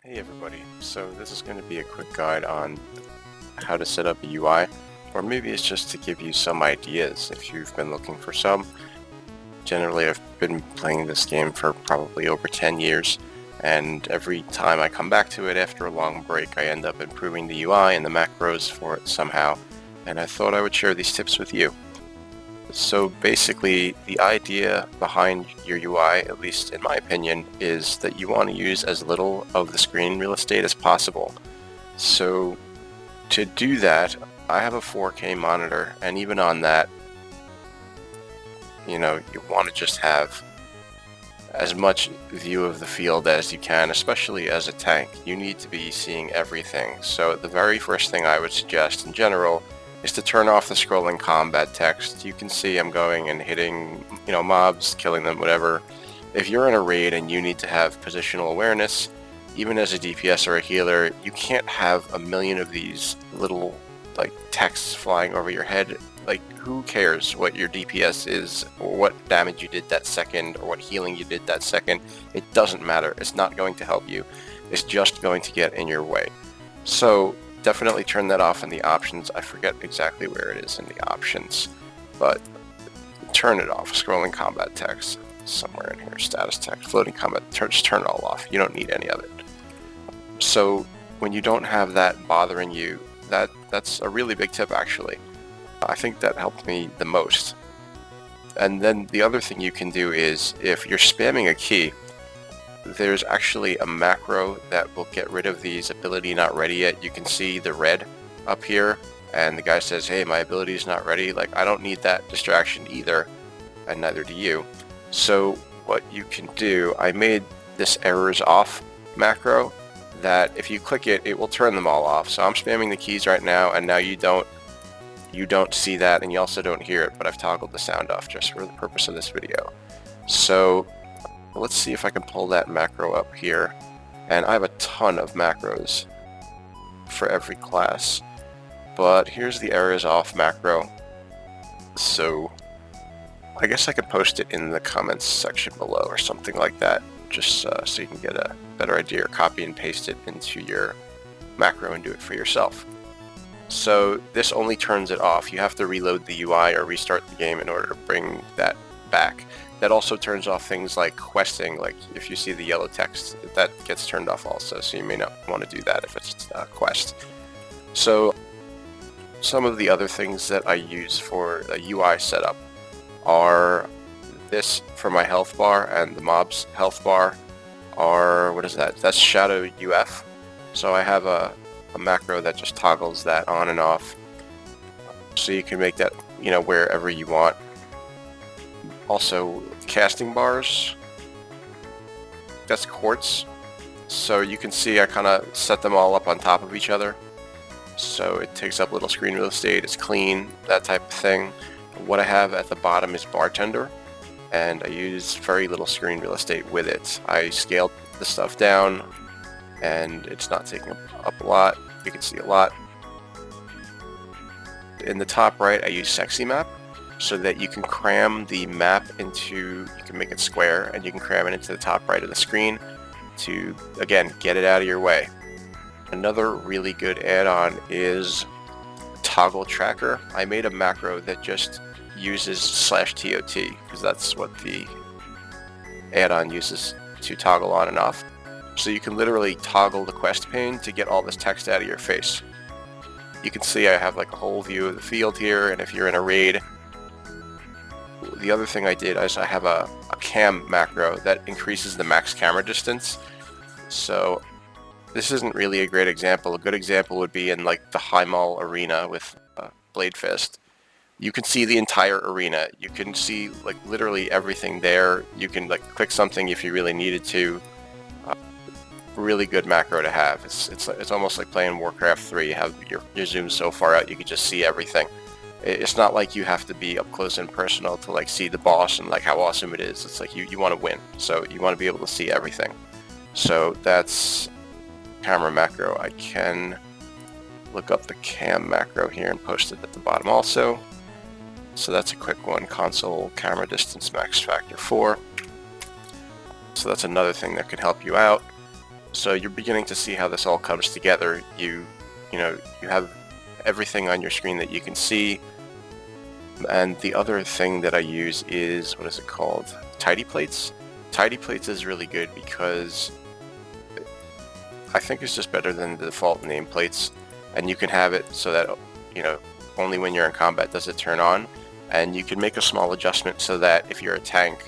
Hey everybody, so this is going to be a quick guide on how to set up a UI, or maybe it's just to give you some ideas if you've been looking for some. Generally, I've been playing this game for probably over 10 years, and every time I come back to it after a long break, I end up improving the UI and the macros for it somehow, and I thought I would share these tips with you. So basically, the idea behind your UI, at least in my opinion, is that you want to use as little of the screen real estate as possible. So to do that, I have a 4K monitor, and even on that, you want to just have as much view of the field as you can, especially as a tank. You need to be seeing everything. So the very first thing I would suggest in general is to turn off the scrolling combat text. You can see I'm going and hitting, mobs, killing them, whatever. If you're in a raid and you need to have positional awareness, even as a DPS or a healer, you can't have a million of these little texts flying over your head. Who cares what your DPS is or what damage you did that second or what healing you did that second? It doesn't matter. It's not going to help you. It's just going to get in your way. So definitely turn that off in the options. I forget exactly where it is in the options, but turn it off. Scrolling combat text, somewhere in here, status text, floating combat, just turn it all off. You don't need any of it. So when you don't have that bothering you, that's a really big tip actually. I think that helped me the most. And then the other thing you can do is, if you're spamming a key, there's actually a macro that will get rid of these ability not ready yet. You can see the red up here, and the guy says, hey, my ability is not ready. I don't need that distraction either, and neither do you. So what you can do, I made this errors off macro that if you click it, it will turn them all off. So I'm spamming the keys right now, and now you don't see that, and you also don't hear it, but I've toggled the sound off just for the purpose of this video. So let's see if I can pull that macro up here. And I have a ton of macros for every class, but here's the errors off macro. So I guess I could post it in the comments section below or something like that, just so you can get a better idea, or copy and paste it into your macro and do it for yourself. So this only turns it off. You have to reload the UI or restart the game in order to bring that back. That also turns off things like questing, like if you see the yellow text, that gets turned off also, so you may not want to do that if it's a quest. So some of the other things that I use for a UI setup are this for my health bar, and the mob's health bar are, what is that? That's Shadow UF. So I have a macro that just toggles that on and off, so you can make that wherever you want. Also, casting bars, that's quartz, so you can see I kind of set them all up on top of each other, so it takes up little screen real estate, it's clean, that type of thing. What I have at the bottom is bartender, and I use very little screen real estate with it. I scaled the stuff down and it's not taking up a lot. You can see a lot. In the top right, I use sexy map, so that you can cram the map into, you can make it square, and you can cram it into the top right of the screen to, again, get it out of your way. Another really good add-on is toggle tracker. I made a macro that just uses /tot, because that's what the add-on uses to toggle on and off. So you can literally toggle the quest pane to get all this text out of your face. You can see I have a whole view of the field here, and if you're in a raid. The other thing I did is I have a cam macro that increases the max camera distance. So this isn't really a great example. A good example would be in the High Mall arena with Blade Fist. You can see the entire arena. You can see literally everything there. You can click something if you really needed to. Really good macro to have. It's almost like playing Warcraft 3. You have your zoom so far out you can just see everything. It's not like you have to be up close and personal to see the boss and how awesome it is. It's you want to win, so you want to be able to see everything. So that's camera macro. I can look up the cam macro here and post it at the bottom also. So that's a quick one. Console camera distance max factor 4. So that's another thing that could help you out. So you're beginning to see how this all comes together. You have everything on your screen that you can see. And the other thing that I use is, what is it called? Tidy plates. Tidy plates is really good because I think it's just better than the default nameplates, and you can have it so that only when you're in combat does it turn on, and you can make a small adjustment so that if you're a tank,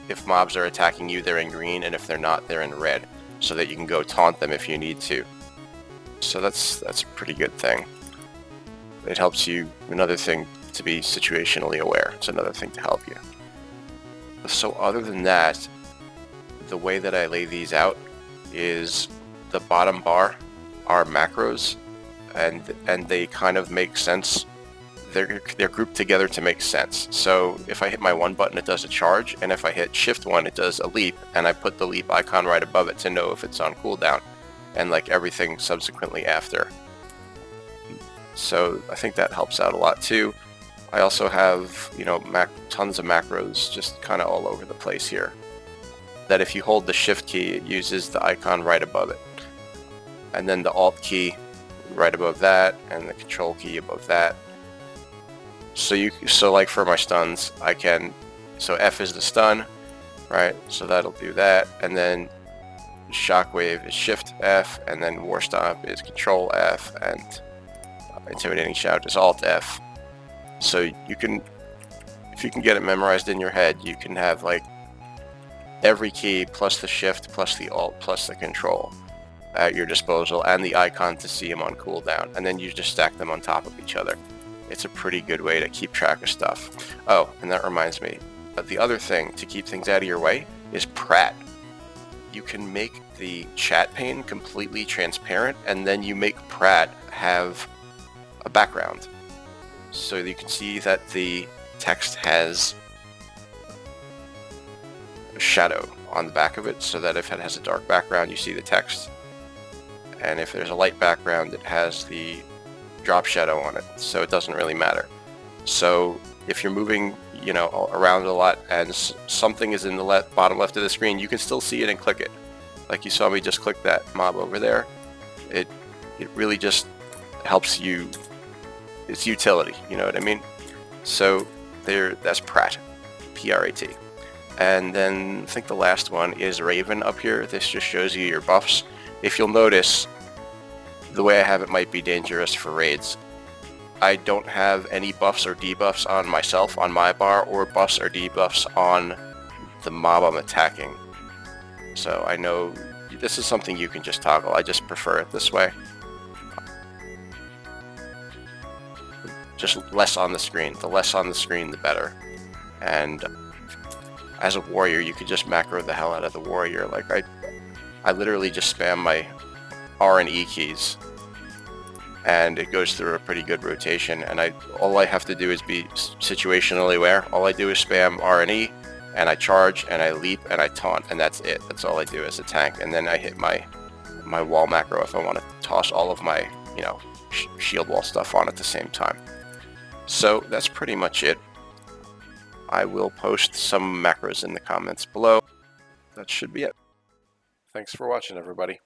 if mobs are attacking you, they're in green, and if they're not, they're in red, so that you can go taunt them if you need to. So that's a pretty good thing. It helps you. Another thing, to be situationally aware. It's another thing to help you. So other than that, the way that I lay these out is the bottom bar are macros, and they kind of make sense. They're grouped together to make sense. So if I hit my 1 button, it does a charge, and if I hit shift 1, it does a leap, and I put the leap icon right above it to know if it's on cooldown, and like everything subsequently after. So I think that helps out a lot too. I also have tons of macros just kind of all over the place here, that if you hold the shift key, it uses the icon right above it, and then the alt key right above that, and the control key above that. So like for my stuns, so F is the stun, right? So that'll do that, and then Shockwave is Shift F, and then War Stomp is Control F, and Intimidating Shout is Alt F. So if you can get it memorized in your head, you can have like every key plus the Shift plus the Alt plus the Control at your disposal, and the icon to see them on cooldown, and then you just stack them on top of each other. It's a pretty good way to keep track of stuff. Oh, and that reminds me, the other thing to keep things out of your way is Prat. You can make the chat pane completely transparent, and then you make Prat have a background. So you can see that the text has a shadow on the back of it, so that if it has a dark background, you see the text. And if there's a light background, it has the drop shadow on it, so it doesn't really matter. So if you're moving around a lot and something is in the bottom left of the screen, you can still see it and click it. Like you saw me just click that mob over there. It really just helps you. It's utility, you know what I mean? So that's Prat, P-R-A-T. And then I think the last one is Raven up here. This just shows you your buffs. If you'll notice, the way I have it might be dangerous for raids. I don't have any buffs or debuffs on myself on my bar, or buffs or debuffs on the mob I'm attacking. So I know this is something you can just toggle. I just prefer it this way. Just less on the screen. The less on the screen, the better. And as a warrior, you could just macro the hell out of the warrior. Like I literally just spam my R and E keys, and it goes through a pretty good rotation, and all I have to do is be situationally aware. All I do is spam R and E, and I charge, and I leap, and I taunt, and that's it. That's all I do as a tank, and then I hit my wall macro if I want to toss all of my shield wall stuff on at the same time. So that's pretty much it. I will post some macros in the comments below. That should be it. Thanks for watching, everybody.